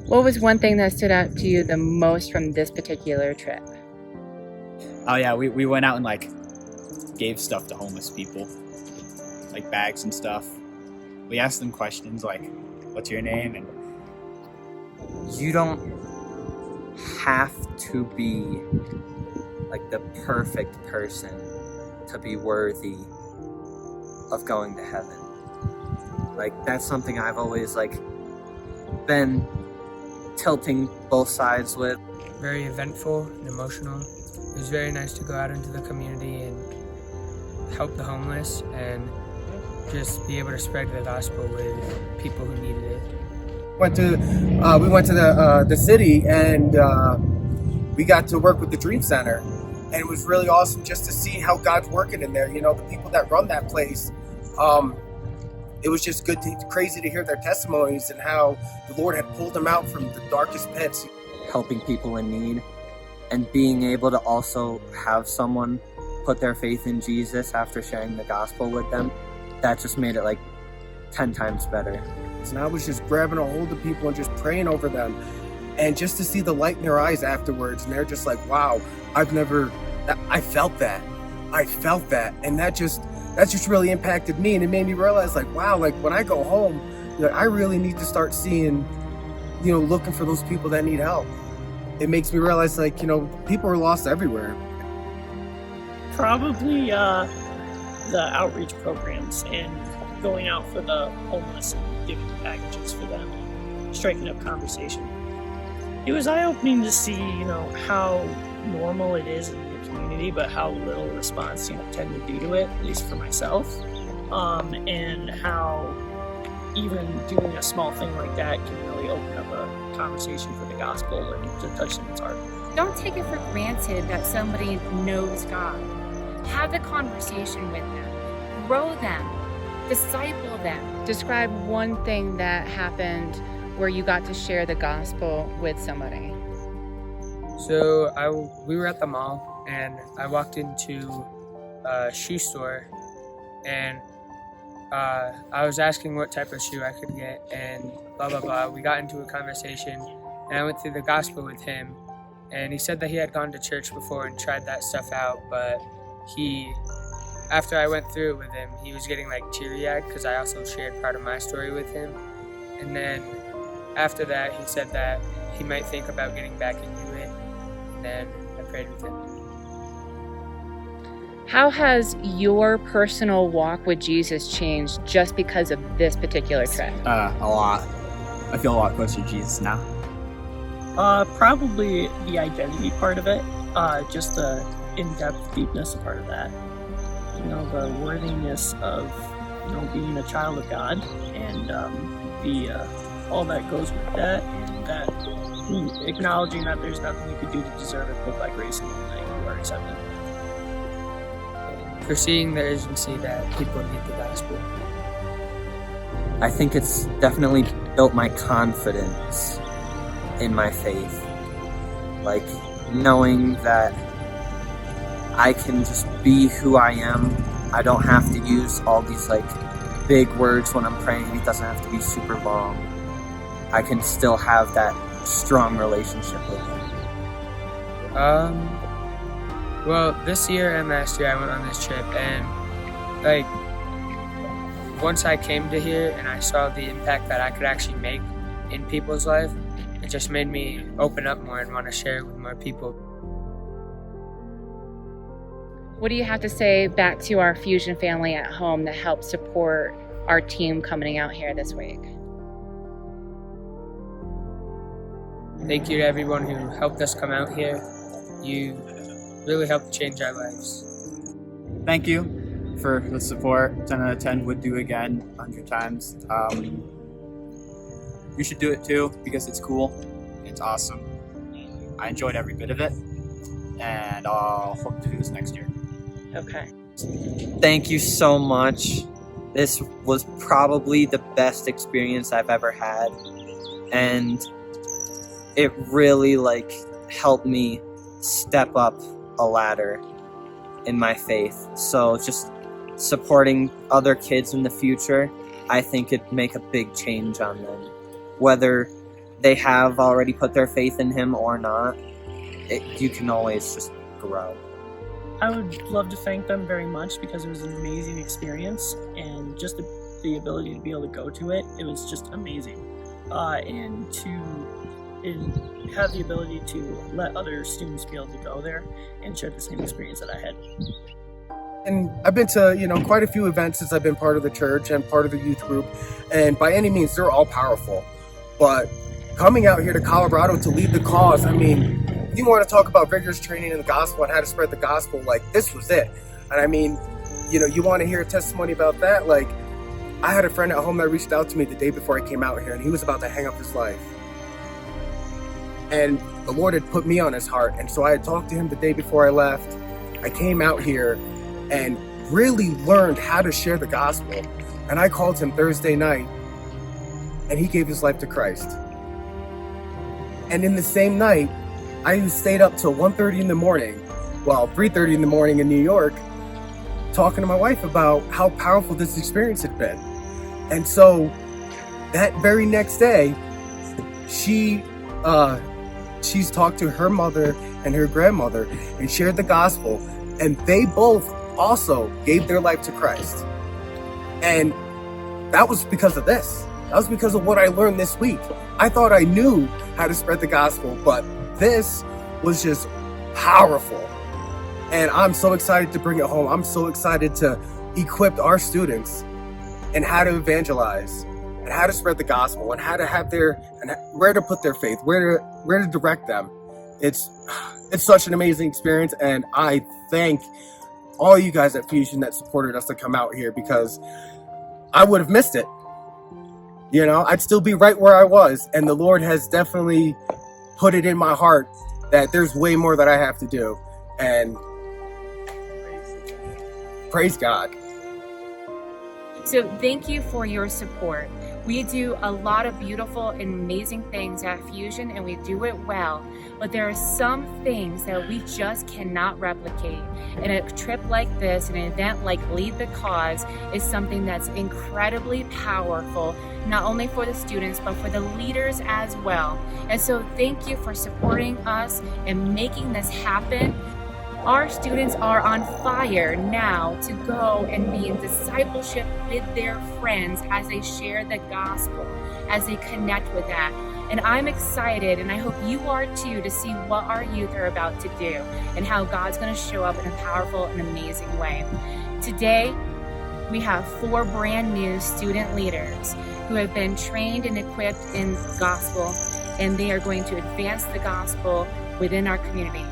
What was one thing that stood out to you the most from this particular trip? Oh yeah, we went out and like gave stuff to homeless people, like bags and stuff. We asked them questions like, "What's your name?" and You don't have to be like the perfect person to be worthy of going to heaven. Like, that's something I've always like been tilting both sides with. Very eventful and emotional. It was very nice to go out into the community and help the homeless and just be able to spread the gospel with people who needed it. We went to the city, and we got to work with the Dream Center, and it was really awesome just to see how God's working in there. You know, the people that run that place. It was just crazy to hear their testimonies and how the Lord had pulled them out from the darkest pits. Helping people in need and being able to also have someone put their faith in Jesus after sharing the gospel with them, that just made it like 10 times better. And I was just grabbing a hold of people and just praying over them, and just to see the light in their eyes afterwards, and they're just like, wow, I felt that, and that just really impacted me, and it made me realize, like, wow, like when I go home, you know, I really need to start seeing, you know, looking for those people that need help. It makes me realize, like, you know, people are lost everywhere. Probably the outreach programs and going out for the homeless and giving packages for them, striking up conversation. It was eye-opening to see, you know, how normal it is in the community, but how little response, you know, tend to do to it, at least for myself, and how even doing a small thing like that can really open up a conversation for the gospel and to touch someone's heart. Don't take it for granted that somebody knows God. Have the conversation with them. Grow them. Disciple them. Describe one thing that happened where you got to share the gospel with somebody. So we were at the mall, and I walked into a shoe store, and I was asking what type of shoe I could get, and blah, blah, blah. We got into a conversation, and I went through the gospel with him, and he said that he had gone to church before and tried that stuff out, but after I went through it with him, he was getting like teary-eyed because I also shared part of my story with him. And then after that, he said that he might think about getting back into it, and then I prayed with him. How has your personal walk with Jesus changed just because of this particular trip? a lot. I feel a lot closer to Jesus now. Probably the identity part of it, just the in-depth deepness part of that. You know, the worthiness of, you know, being a child of God, and all that goes with that, and that acknowledging that there's nothing you could do to deserve it, but by grace alone that you are accepted. For seeing the urgency that people need the gospel. I think it's definitely built my confidence in my faith. Like, knowing that I can just be who I am. I don't have to use all these like big words when I'm praying. It doesn't have to be super long. I can still have that strong relationship with him. Well, this year and last year I went on this trip, and like once I came to here and I saw the impact that I could actually make in people's life, it just made me open up more and want to share it with more people. What do you have to say back to our Fusion family at home that helped support our team coming out here this week? Thank you to everyone who helped us come out here. You really helped change our lives. Thank you for the support. 10 out of 10 would do again 100 times. You should do it too because it's cool. It's awesome. I enjoyed every bit of it, and I'll hope to do this next year. Okay. Thank you so much. This was probably the best experience I've ever had, and it really like helped me step up a ladder in my faith. So just supporting other kids in the future, I think it'd make a big change on them, whether they have already put their faith in him or not, you can always just grow. I would love to thank them very much because it was an amazing experience, and just the ability to be able to go to it, it was just amazing. And to have the ability to let other students be able to go there and share the same experience that I had. And I've been to, quite a few events since I've been part of the church and part of the youth group. And by any means, they're all powerful. But coming out here to Colorado to lead the cause, I mean, you want to talk about vigorous training in the gospel and how to spread the gospel, like, this was it. And I mean, you want to hear a testimony about that? Like, I had a friend at home that reached out to me the day before I came out here, and he was about to hang up his life. And the Lord had put me on his heart. And so I had talked to him the day before I left. I came out here and really learned how to share the gospel. And I called him Thursday night, and he gave his life to Christ. And in the same night, I stayed up till 1:30 in the morning, 3:30 in the morning in New York, talking to my wife about how powerful this experience had been. And so that very next day, she's talked to her mother and her grandmother and shared the gospel, and they both also gave their life to Christ. And that was because of this. That was because of what I learned this week. I thought I knew how to spread the gospel, but this was just powerful. And I'm so excited to bring it home. I'm so excited to equip our students in how to evangelize and how to spread the gospel and how to have where to put their faith, where to direct them. It's such an amazing experience, and I thank all you guys at Fusion that supported us to come out here, because I would have missed it. I'd still be right where I was, and the Lord has definitely put it in my heart that there's way more that I have to do, and praise God. So thank you for your support. We do a lot of beautiful and amazing things at Fusion, and we do it well, but there are some things that we just cannot replicate. And a trip like this, an event like Lead the Cause, is something that's incredibly powerful, not only for the students, but for the leaders as well. And so thank you for supporting us and making this happen. Our students are on fire now to go and be in discipleship with their friends as they share the gospel, as they connect with that. And I'm excited, and I hope you are too, to see what our youth are about to do and how God's going to show up in a powerful and amazing way. Today, we have 4 brand new student leaders who have been trained and equipped in gospel, and they are going to advance the gospel within our community.